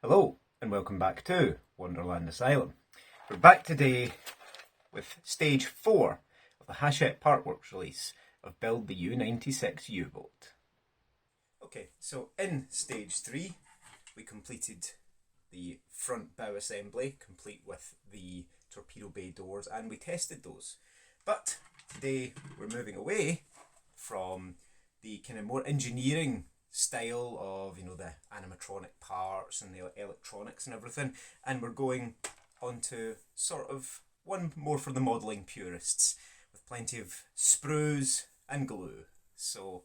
Hello, and welcome back to Wonderland Asylum. We're back today with stage 4 of the Hachette Partworks release of Build the U96 U-boat. Okay, so in stage 3 we completed the front bow assembly, complete with the torpedo bay doors, and we tested those. But today we're moving away from the kind of more engineering style of, you know, the animatronic parts and the electronics and everything, and we're going on to sort of one more for the modelling purists, with plenty of sprues and glue. So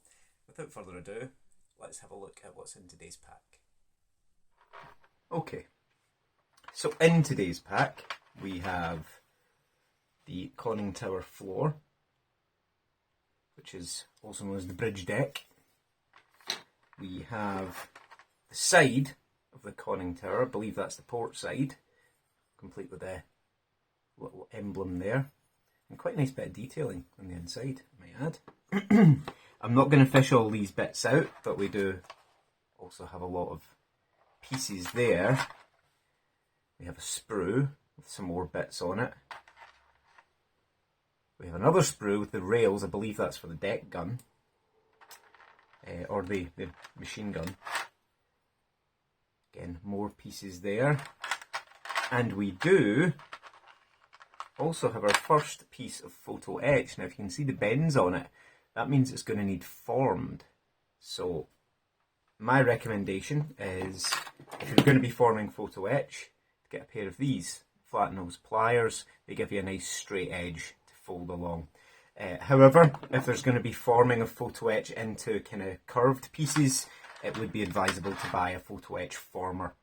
without further ado, let's have a look at what's in today's pack. Okay, so in today's pack we have the conning tower floor, which is also known as the bridge deck. We have the side of the conning tower, I believe that's the port side, complete with a little emblem there, and quite a nice bit of detailing on the inside, I might add. I'm not going to fish all these bits out, but we do also have a lot of pieces there. We have a sprue with some more bits on it. We have another sprue with the rails, I believe that's for the deck gun, or the machine gun. Again, more pieces there. And we do also have our first piece of photo etch. Now if you can see the bends on it, that means it's going to need formed. So my recommendation is, if you're going to be forming photo etch, to get a pair of these flat nose pliers. They give you a nice straight edge to fold along. However, if there's going to be forming of photo etch into kind of curved pieces, it would be advisable to buy a photo etch former,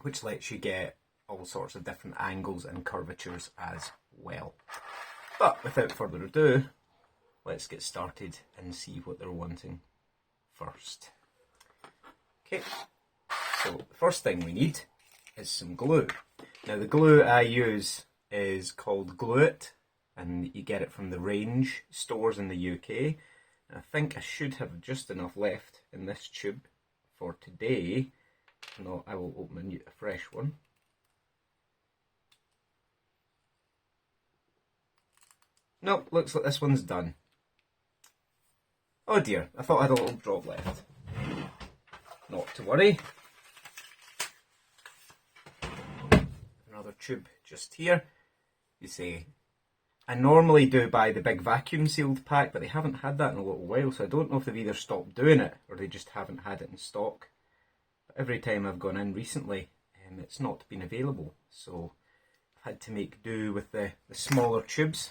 which lets you get all sorts of different angles and curvatures as well. But without further ado, let's get started and see what they're wanting first. Okay, so the first thing we need is some glue. Now the glue I use is called Glue It, and you get it from the Range stores in the UK. And I think I should have just enough left in this tube for today. No, I will open a fresh one. Nope, looks like this one's done. Oh dear, I thought I had a little drop left. Not to worry. Another tube just here. You see, I normally do buy the big vacuum sealed pack, but they haven't had that in a little while, so I don't know if they've either stopped doing it or they just haven't had it in stock. But every time I've gone in recently, it's not been available, so I've had to make do with the smaller tubes.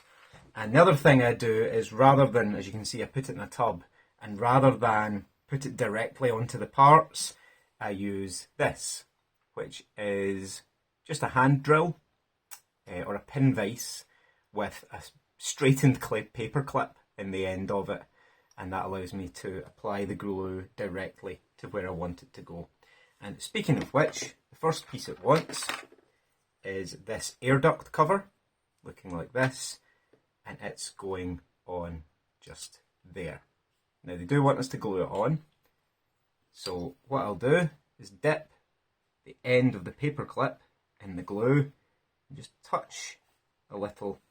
And the other thing I do is, rather than, as you can see, I put it in a tub, and rather than put it directly onto the parts, I use this, which is just a hand drill or a pin vise with a straightened paper clip in the end of it, and that allows me to apply the glue directly to where I want it to go. And speaking of which, the first piece it wants is this air duct cover, looking like this, and it's going on just there. Now they do want us to glue it on, so what I'll do is dip the end of the paper clip in the glue and just touch a little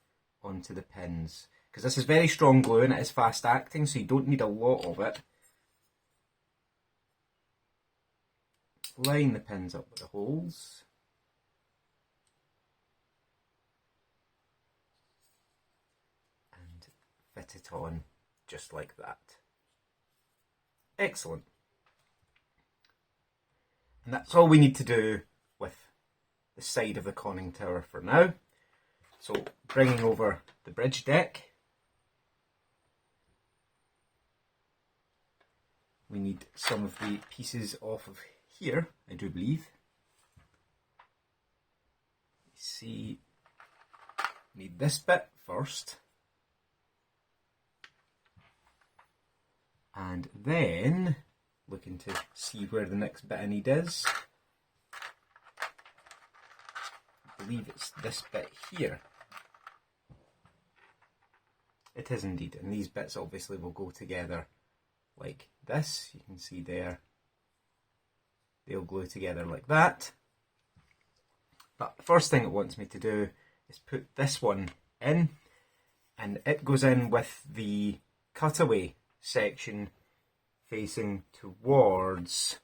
onto the pins, because this is very strong glue and it is fast acting, so you don't need a lot of it. Line the pins up with the holes. And fit it on just like that. Excellent. And that's all we need to do with the side of the conning tower for now. So bringing over the bridge deck, we need some of the pieces off of here, I do believe. You see, need this bit first, and then looking to see where the next bit I need is. I believe it's this bit here. It is indeed, and these bits obviously will go together like this, you can see there, they'll glue together like that. But the first thing it wants me to do is put this one in, and it goes in with the cutaway section facing towards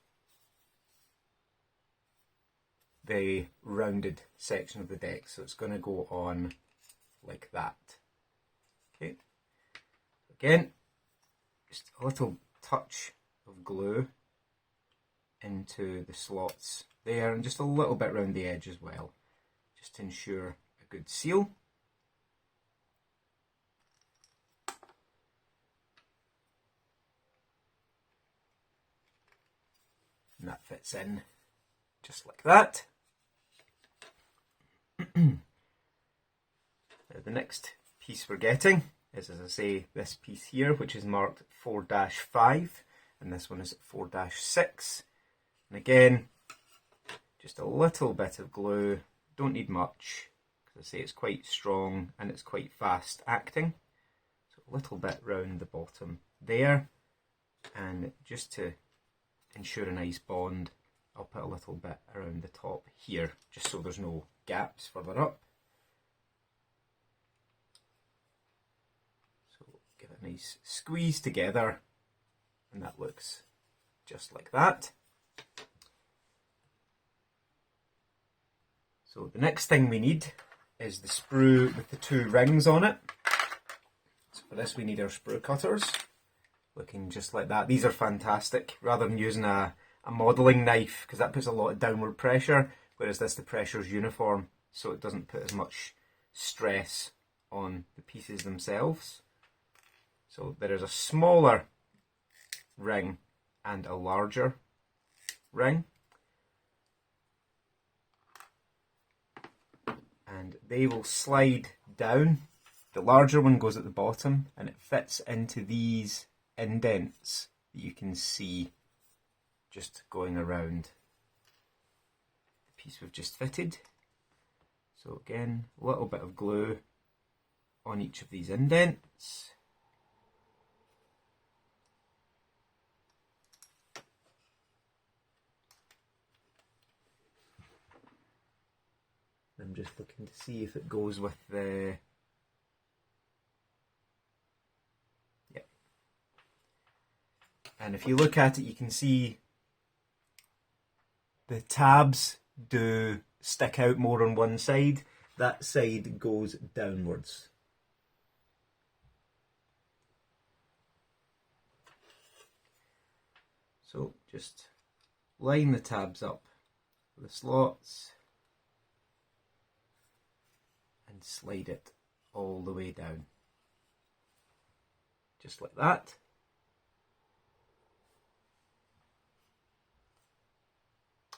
the rounded section of the deck. So it's going to go on like that. Okay. Again, just a little touch of glue into the slots there, and just a little bit around the edge as well, just to ensure a good seal. And that fits in just like that. Now the next piece we're getting is, as I say, this piece here, which is marked 4-5, and this one is 4-6. And again, just a little bit of glue, don't need much, because I say it's quite strong and it's quite fast acting. So a little bit round the bottom there, and just to ensure a nice bond, I'll put a little bit around the top here, just so there's no gaps further up. So give it a nice squeeze together, and that looks just like that. So the next thing we need is the sprue with the 2 rings on it. So for this we need our sprue cutters, looking just like that. These are fantastic, rather than using a modelling knife, because that puts a lot of downward pressure, whereas this, the pressure is uniform, so it doesn't put as much stress on the pieces themselves. So there is a smaller ring and a larger ring, and they will slide down. The larger one goes at the bottom, and it fits into these indents that you can see just going around the piece we've just fitted. So again, a little bit of glue on each of these indents. I'm just looking to see if it goes with the... Yep. And if you look at it, you can see the tabs do stick out more on one side. That side goes downwards. So just line the tabs up with the slots and slide it all the way down, just like that.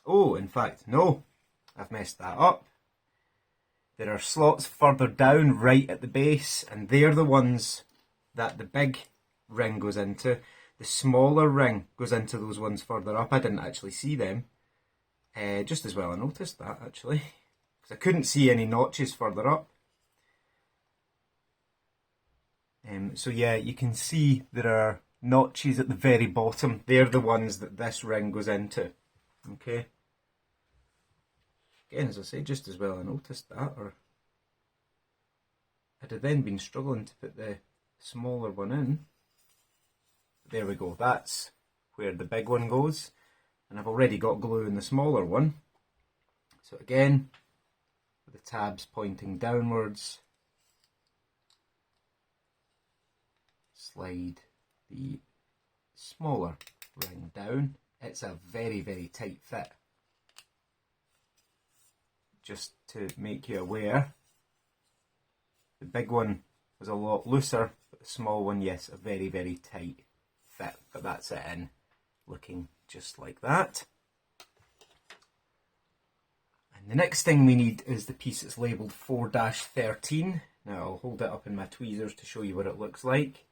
Oh, in fact, no, I've messed that up. There are slots further down right at the base, and they're the ones that the big ring goes into. The smaller ring goes into those ones further up. I didn't actually see them. Just as well I noticed that, actually, because I couldn't see any notches further up. So yeah, you can see there are notches at the very bottom. They're the ones that this ring goes into. Okay. Again, as I say, just as well I noticed that, or I'd have then been struggling to put the smaller one in. There we go, that's where the big one goes, and I've already got glue in the smaller one. So again, with the tabs pointing downwards, slide the smaller ring down. It's a very, very tight fit. Just to make you aware, the big one was a lot looser, but the small one, yes, a very, very tight fit. But that's it in, looking just like that. And the next thing we need is the piece that's labelled 4-13. Now I'll hold it up in my tweezers to show you what it looks like.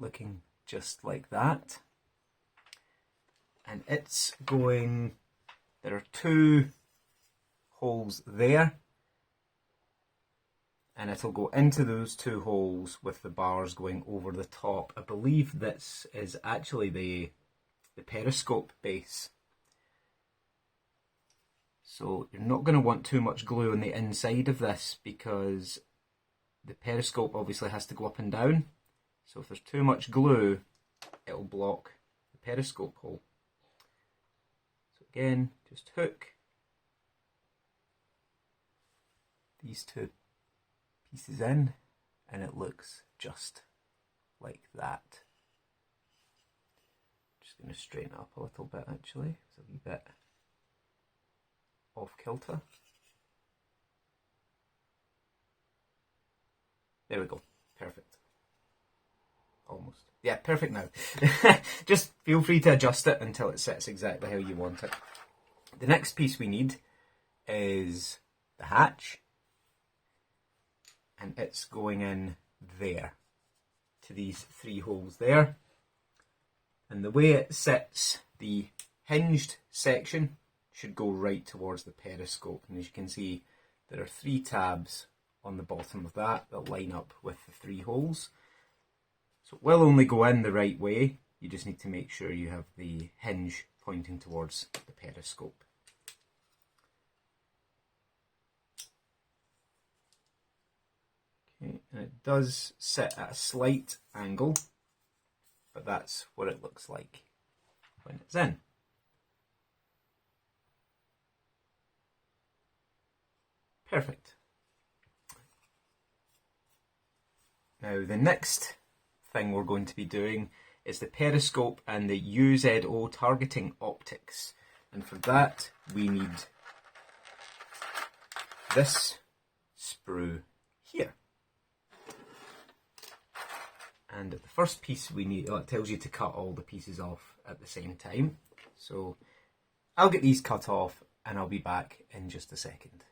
Looking just like that. And it's going, there are 2 holes there, and it'll go into those two holes with the bars going over the top. I believe this is actually the periscope base. So you're not going to want too much glue on the inside of this because the periscope obviously has to go up and down. So if there's too much glue, it'll block the periscope hole. So again, just hook these two pieces in and it looks just like that. Just going to straighten it up a little bit actually, it's a wee bit off kilter. There we go, perfect. Almost. Yeah, perfect now. Just feel free to adjust it until it sits exactly how you want it. The next piece we need is the hatch. And it's going in there, to these three holes there. And the way it sits, the hinged section should go right towards the periscope. And as you can see, there are 3 tabs on the bottom of that line up with the 3 holes. So it will only go in the right way. You just need to make sure you have the hinge pointing towards the periscope. Okay, and it does sit at a slight angle, but that's what it looks like when it's in. Perfect. Now the next thing we're going to be doing is the periscope and the UZO targeting optics. And for that we need this sprue here. And the first piece we need, it tells you to cut all the pieces off at the same time. So I'll get these cut off and I'll be back in just a second.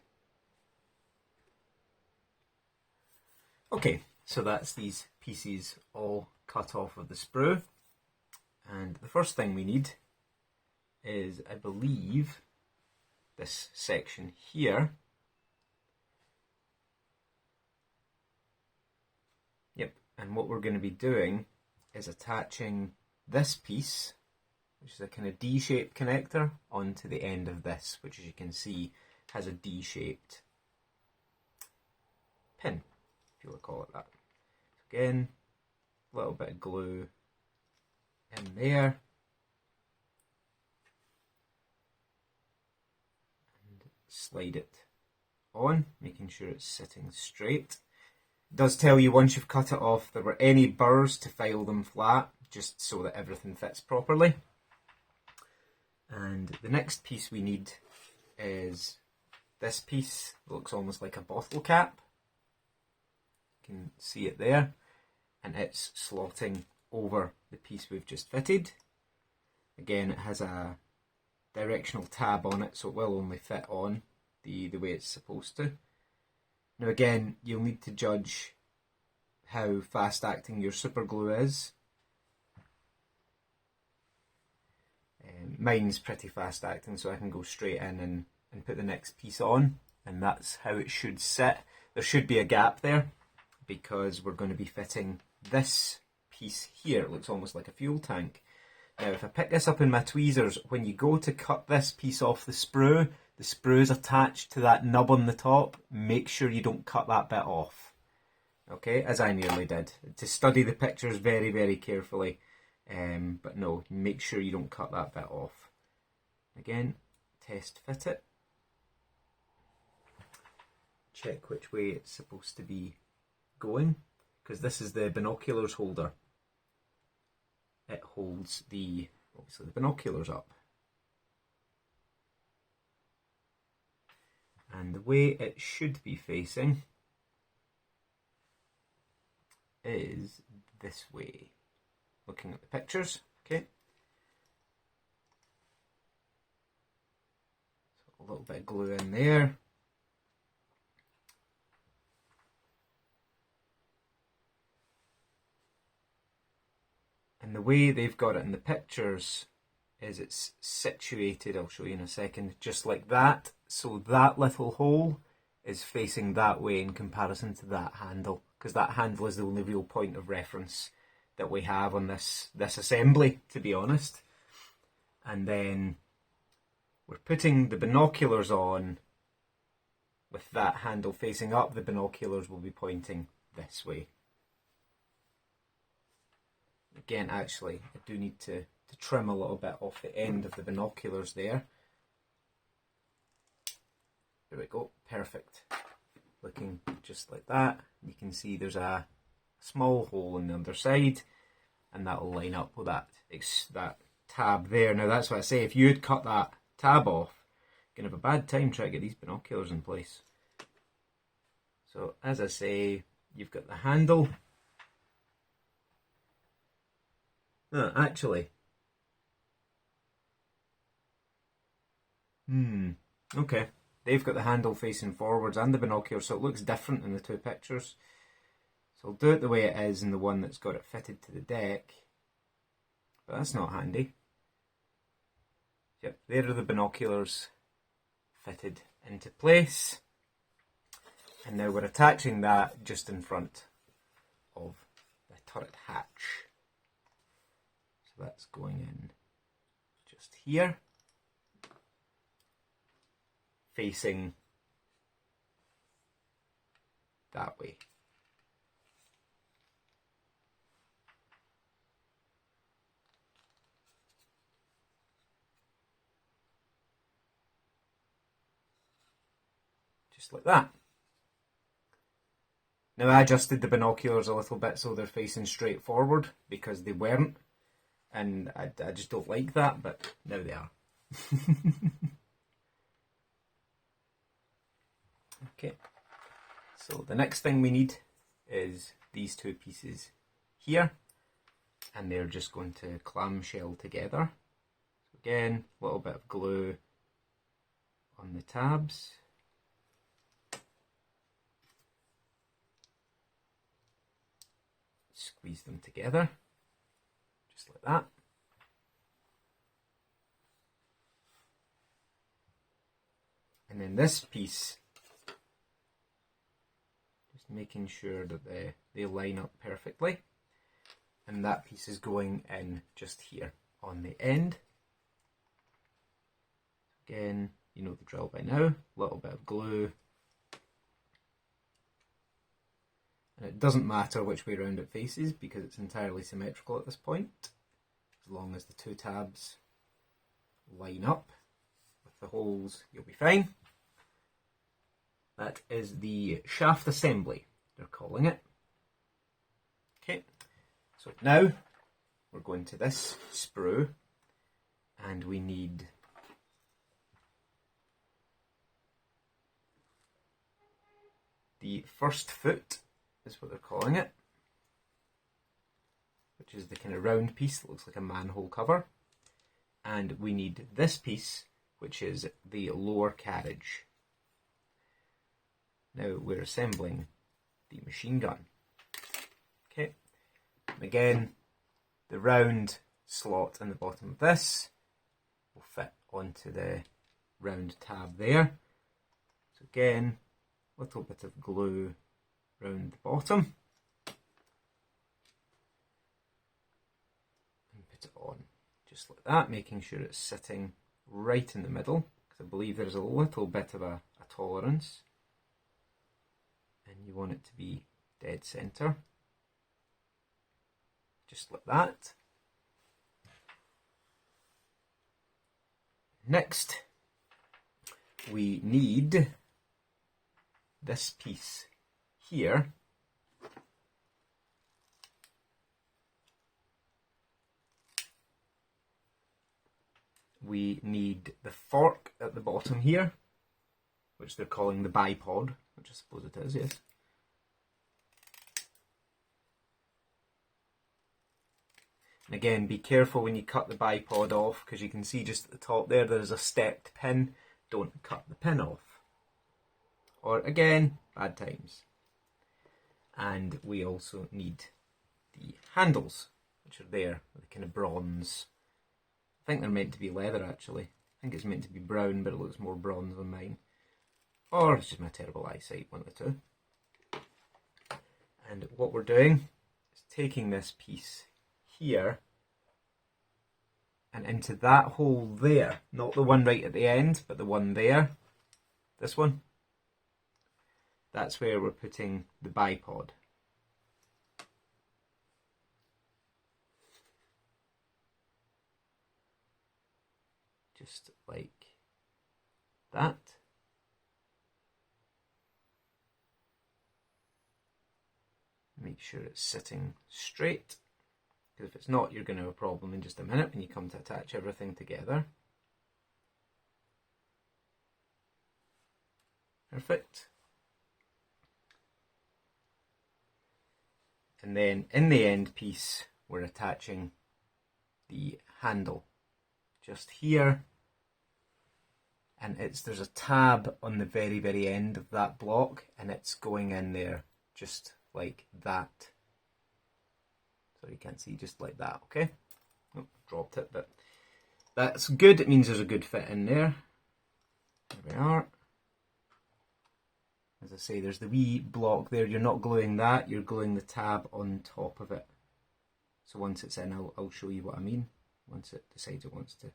Okay, so that's these pieces all cut off of the sprue. And the first thing we need is, I believe, this section here. Yep, and what we're going to be doing is attaching this piece, which is a kind of D-shaped connector, onto the end of this, which as you can see has a D-shaped pin, if you want to call it that. So again, a little bit of glue in there. And slide it on, making sure it's sitting straight. It does tell you once you've cut it off there were any burrs to file them flat, just so that everything fits properly. And the next piece we need is this piece. It looks almost like a bottle cap. You can see it there. And it's slotting over the piece we've just fitted. Again, it has a directional tab on it, so it will only fit on the way it's supposed to. Now again, you'll need to judge how fast acting your super glue is. Mine's pretty fast acting, so I can go straight in and put the next piece on, and that's how it should sit. There should be a gap there because we're going to be fitting this piece here. It looks almost like a fuel tank. Now if I pick this up in my tweezers, when you go to cut this piece off the sprue's attached to that nub on the top. Make sure you don't cut that bit off. Okay, as I nearly did. To study the pictures very, very carefully. But no, make sure you don't cut that bit off. Again, test fit it. Check which way it's supposed to be going, because this is the binoculars holder. It holds obviously the binoculars up. And the way it should be facing is this way. Looking at the pictures, okay. So a little bit of glue in there. And the way they've got it in the pictures is it's situated, I'll show you in a second, just like that. So that little hole is facing that way in comparison to that handle, because that handle is the only real point of reference that we have on this assembly, to be honest. And then we're putting the binoculars on with that handle facing up. The binoculars will be pointing this way. Again, actually, I do need to trim a little bit off the end of the binoculars there. There we go, perfect. Looking just like that. You can see there's a small hole in the underside, and that'll line up with that tab there. Now that's what I say, if you had cut that tab off, you're going to have a bad time trying to get these binoculars in place. So as I say, you've got the handle. No, actually. Okay. They've got the handle facing forwards and the binoculars, so it looks different in the two pictures. So I'll do it the way it is in the one that's got it fitted to the deck. But that's not handy. Yep, there are the binoculars fitted into place. And now we're attaching that just in front of the turret hatch. So that's going in just here, facing that way. Just like that. Now I adjusted the binoculars a little bit so they're facing straight forward because they weren't, and I just don't like that, but now they are. Okay, so the next thing we need is these two pieces here, and they're just going to clamshell together. So again, a little bit of glue on the tabs. Squeeze them together, just like that. And then this piece, just making sure that they line up perfectly. And that piece is going in just here on the end. Again, you know the drill by now, a little bit of glue. And it doesn't matter which way round it faces because it's entirely symmetrical at this point, as long as the two tabs line up with the holes, you'll be fine. That is the shaft assembly, they're calling it. Okay, so now we're going to this sprue, and we need the first foot, is what they're calling it, which is the kind of round piece that looks like a manhole cover. And we need this piece, which is the lower carriage. Now we're assembling the machine gun. Okay, and again, the round slot in the bottom of this will fit onto the round tab there. So again, a little bit of glue round the bottom and put it on just like that, making sure it's sitting right in the middle, because I believe there's a little bit of a tolerance, and you want it to be dead center, just like that. Next we need this piece here. We need the fork at the bottom here, which they're calling the bipod, which I suppose it is, yes. And again, be careful when you cut the bipod off, because you can see just at the top there's a stepped pin. Don't cut the pin off. Or again, bad times. And we also need the handles, which are there, the kind of bronze. I think they're meant to be leather actually. I think it's meant to be brown, but it looks more bronze on mine. or it's just my terrible eyesight, one of the two. And what we're doing is taking this piece here and into that hole there, not the one right at the end, but the one there, this one. That's where we're putting the bipod. Just like that. Make sure it's sitting straight, because if it's not, you're going to have a problem in just a minute when you come to attach everything together. Perfect. And then in the end piece, we're attaching the handle just here, and there's a tab on the very end of that block, and it's going in there just like that. Sorry, you can't see, just like that. Okay, oh, dropped it, but that's good. It means there's a good fit in there. There we are. As I say, there's the wee block there. You're not gluing that, you're gluing the tab on top of it. So once it's in, I'll show you what I mean once it decides it wants to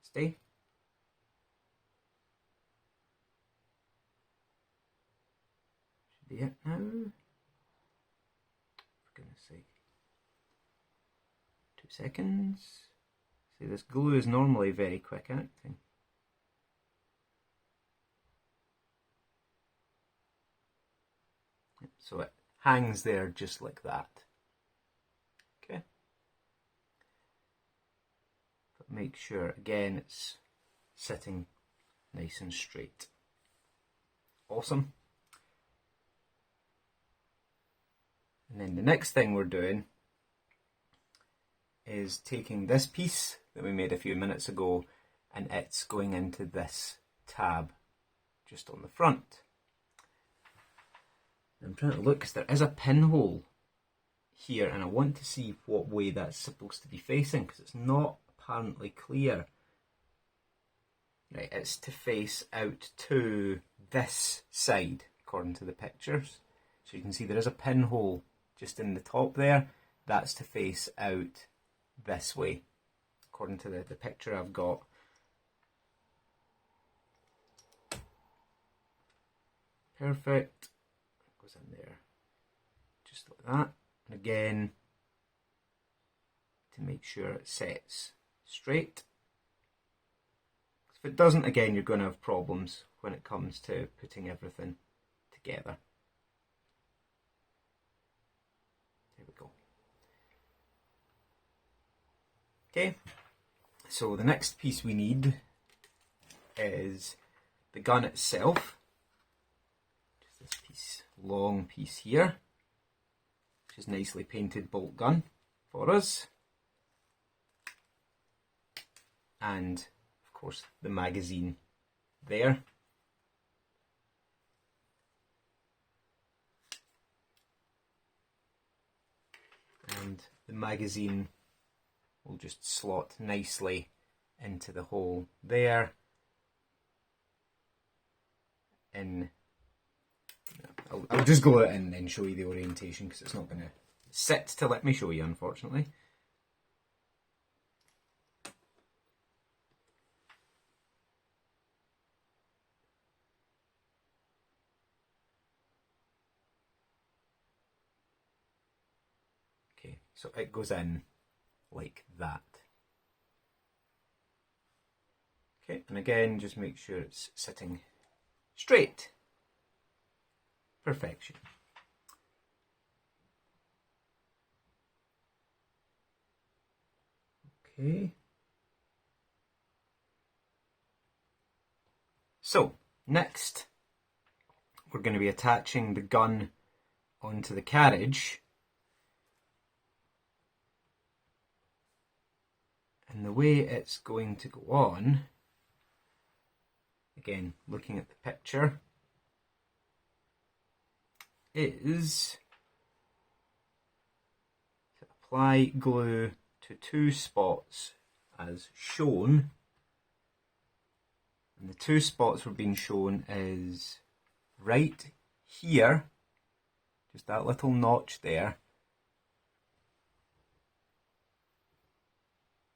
stay. Should be it now. For goodness sake. 2 seconds. See, this glue is normally very quick acting. So it hangs there just like that. Okay. But make sure, again, it's sitting nice and straight. Awesome. And then the next thing we're doing is taking this piece that we made a few minutes ago, and it's going into this tab just on the front. I'm trying to look because there is a pinhole here, and I want to see what way that's supposed to be facing because it's not apparently clear. Right, it's to face out to this side according to the pictures. So you can see there is a pinhole just in the top there. That's to face out this way according to the picture I've got. Perfect. Goes in there just like that, and again to make sure it sets straight. If it doesn't, again, you're going to have problems when it comes to putting everything together. There we go. Okay, so the next piece we need is the gun itself. This piece, long piece here, which is nicely painted bolt gun for us, and of course the magazine there. And the magazine will just slot nicely into the hole there. I'll just glue it in and show you the orientation because it's not going to sit to let me show you, unfortunately. Okay, so it goes in like that. Okay, and again, just make sure it's sitting straight. Perfection. Okay. So, next, we're going to be attaching the gun onto the carriage. And the way it's going to go on, again, looking at the picture, is to apply glue to 2 spots as shown. And the two spots we're being shown is right here, just that little notch there,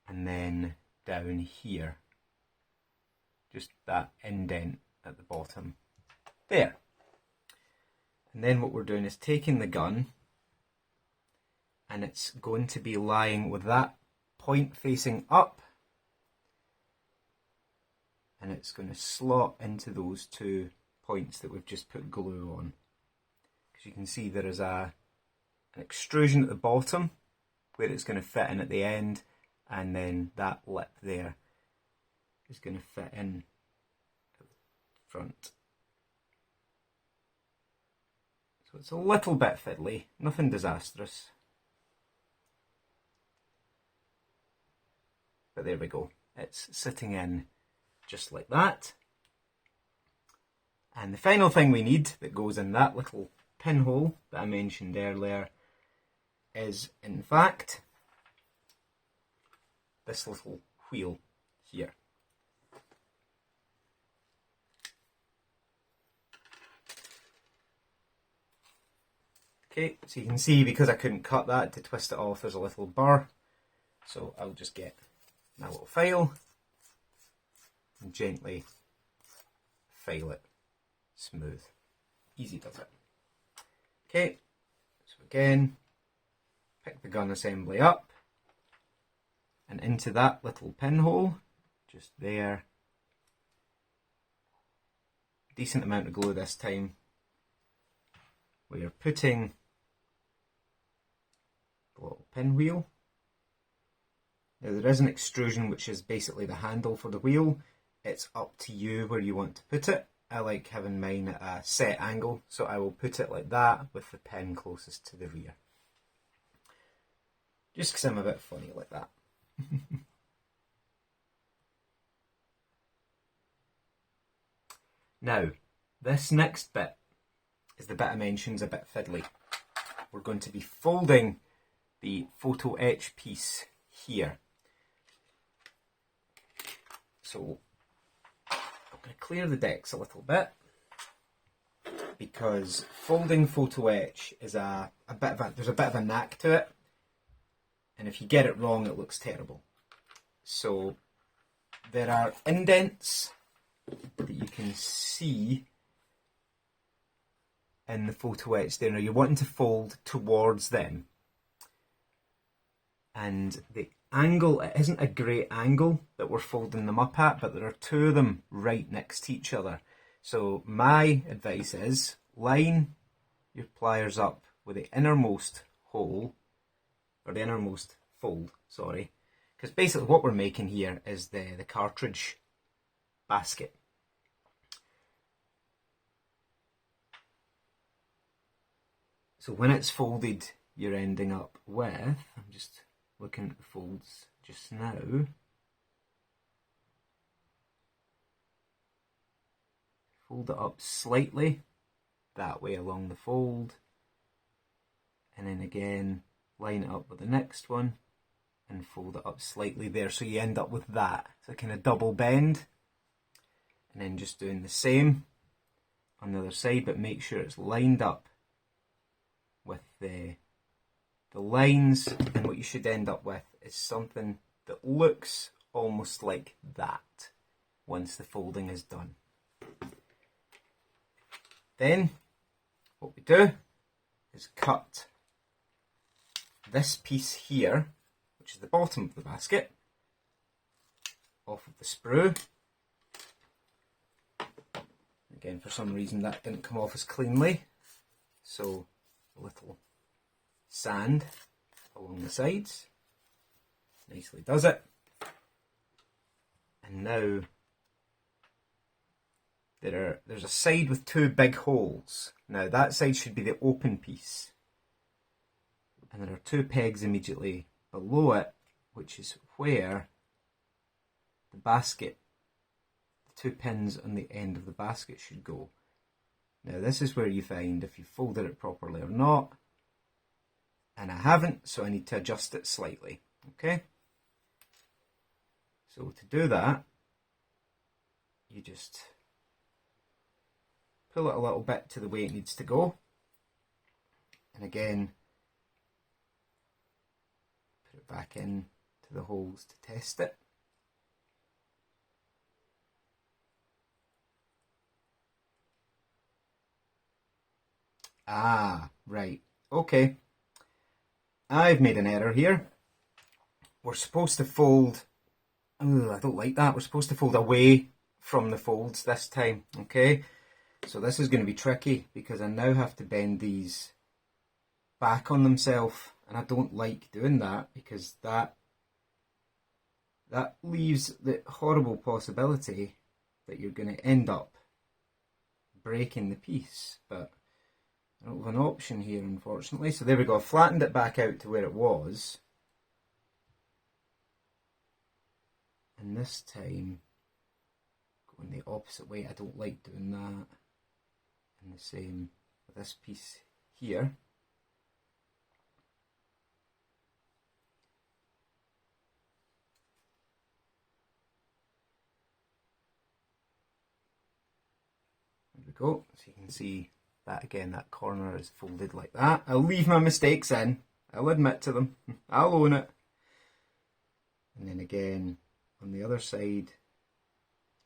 and then down here, just that indent at the bottom there. And then what we're doing is taking the gun, and it's going to be lying with that point facing up, and it's going to slot into those two points that we've just put glue on. Because you can see there is an extrusion at the bottom where it's going to fit in at the end, and then that lip there is going to fit in at the front. So it's a little bit fiddly, nothing disastrous. But there we go, it's sitting in just like that. And the final thing we need that goes in that little pinhole that I mentioned earlier is, in fact, this little wheel here. Okay, so you can see, because I couldn't cut that to twist it off, there's a little burr. So I'll just get my little file and gently file it smooth. Easy does it. Okay, so again, pick the gun assembly up and into that little pinhole, just there. Decent amount of glue this time. We are putting the little pinwheel. Now there is an extrusion which is basically the handle for the wheel. It's up to you where you want to put it. I like having mine at a set angle, so I will put it like that with the pin closest to the rear. Just because I'm a bit funny like that. Now, this next bit is the bit I mentioned is a bit fiddly. We're going to be folding the photo etch piece here. So I'm going to clear the decks a little bit, because folding photo etch is there's a bit of a knack to it, and if you get it wrong it looks terrible. So there are indents that you can see in the photo etch there. Now you're wanting to fold towards them, and the angle, it isn't a great angle that we're folding them up at, but there are two of them right next to each other. So my advice is line your pliers up with the innermost hole, or the innermost fold, sorry, because basically what we're making here is the cartridge basket. So when it's folded, you're ending up with, I'm just looking at the folds just now, fold it up slightly that way along the fold, and then again line it up with the next one and fold it up slightly there, so you end up with that. It's a kind of double bend, and then just doing the same on the other side, but make sure it's lined up with the lines, and what you should end up with is something that looks almost like that once the folding is done. Then what we do is cut this piece here, which is the bottom of the basket, off of the sprue. Again, for some reason that didn't come off as cleanly, so a little sand along the sides nicely does it. And now there's a side with two big holes. Now that side should be the open piece, and there are two pegs immediately below it, which is where the basket, the two pins on the end of the basket should go. Now this is where you find if you folded it properly or not, and I haven't, so I need to adjust it slightly. Okay, so to do that, you just pull it a little bit to the way it needs to go. And again, put it back in to the holes to test it. Ah, right. Okay. I've made an error here. We're supposed to fold... Oh, I don't like that. We're supposed to fold away from the folds this time, okay? So this is going to be tricky because I now have to bend these back on themselves, and I don't like doing that because that leaves the horrible possibility that you're going to end up breaking the piece, but I don't have an option here, unfortunately. So there we go. I've flattened it back out to where it was. And this time, going the opposite way. I don't like doing that. And the same with this piece here. There we go. So you can see that again, that corner is folded like that. I'll leave my mistakes in. I'll admit to them. I'll own it. And then again, on the other side,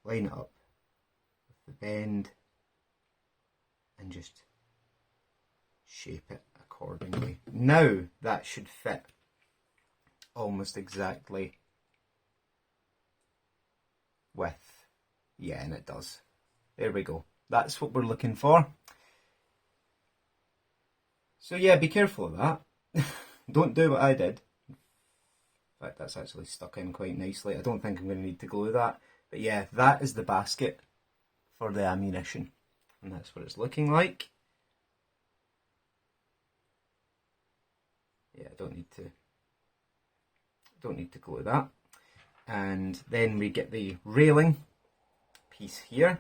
line it up with the bend and just shape it accordingly. Now that should fit almost exactly with, yeah, and it does. There we go. That's what we're looking for. So yeah, be careful of that. Don't do what I did. In fact, that's actually stuck in quite nicely. I don't think I'm going to need to glue that. But yeah, that is the basket for the ammunition. And that's what it's looking like. Yeah, I don't need to glue that. And then we get the railing piece here.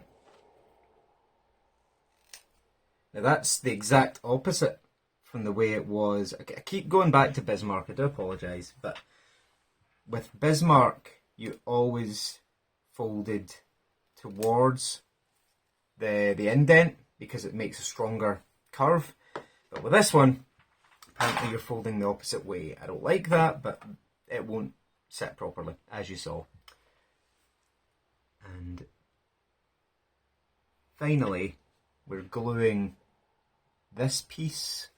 Now that's the exact opposite from the way it was. I keep going back to Bismarck, I do apologise, but with Bismarck you always folded towards the indent because it makes a stronger curve. But with this one, apparently you're folding the opposite way. I don't like that, but it won't sit properly, as you saw. And finally, we're gluing this piece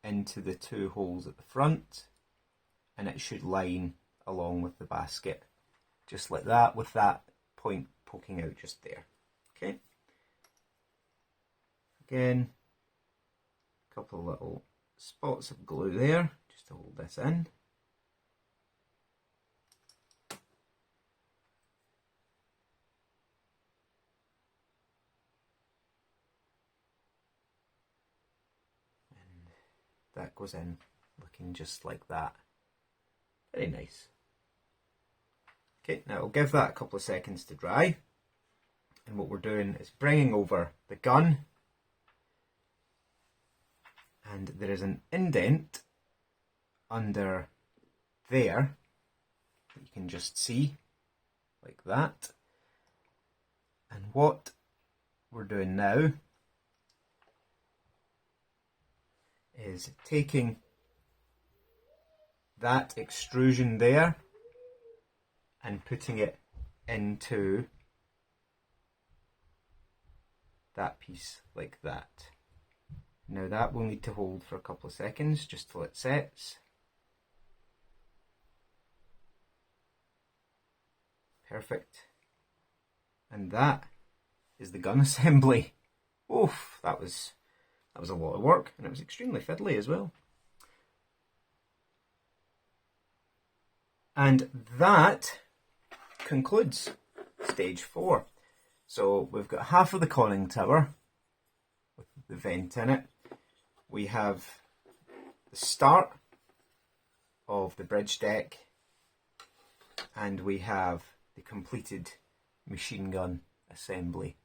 into the two holes at the front, and it should line along with the basket, just like that, with that point poking out just there. Okay. Again, a couple of little spots of glue there, just to hold this in. That goes in looking just like that. Very nice. Okay, now I'll give that a couple of seconds to dry. And what we're doing is bringing over the gun. And there is an indent under there that you can just see, like that. And what we're doing now is taking that extrusion there and putting it into that piece like that. Now that will need to hold for a couple of seconds just till it sets. Perfect. And that is the gun assembly. Oof, that was a lot of work, and it was extremely fiddly as well. And that concludes stage 4. So we've got half of the conning tower with the vent in it. We have the start of the bridge deck, and we have the completed machine gun assembly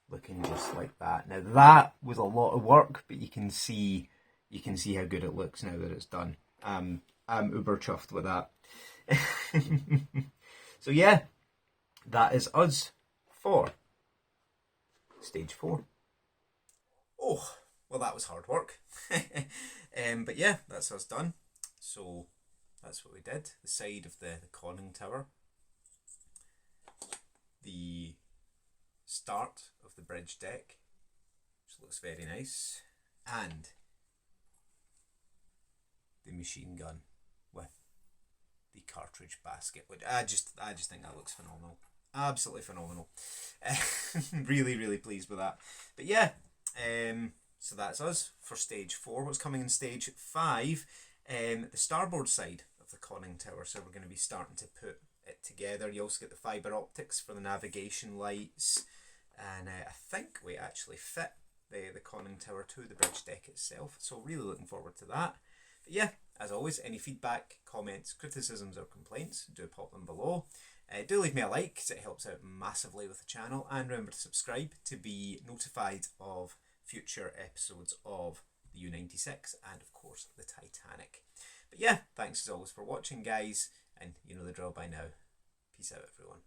looking just like that. Now that was a lot of work, but you can see how good it looks now that it's done. I'm uber chuffed with that. So yeah, that is us for stage 4. Oh, well, that was hard work. But yeah, that's us done. So that's what we did. The side of the conning tower, the start of the bridge deck, which looks very nice, and the machine gun with the cartridge basket, which I just think that looks phenomenal. Absolutely phenomenal. Really, really pleased with that. But yeah, so that's us for stage 4. What's coming in stage 5? The starboard side of the conning tower. So we're going to be starting to put it together. You also get the fibre optics for the navigation lights, and I think we actually fit the conning tower to the bridge deck itself. So really looking forward to that. But yeah, as always, any feedback, comments, criticisms or complaints, do pop them below. Do leave me a like because it helps out massively with the channel, and remember to subscribe to be notified of future episodes of the U96 and of course the Titanic. But yeah, thanks as always for watching, guys, and you know the drill by now. Peace out, everyone.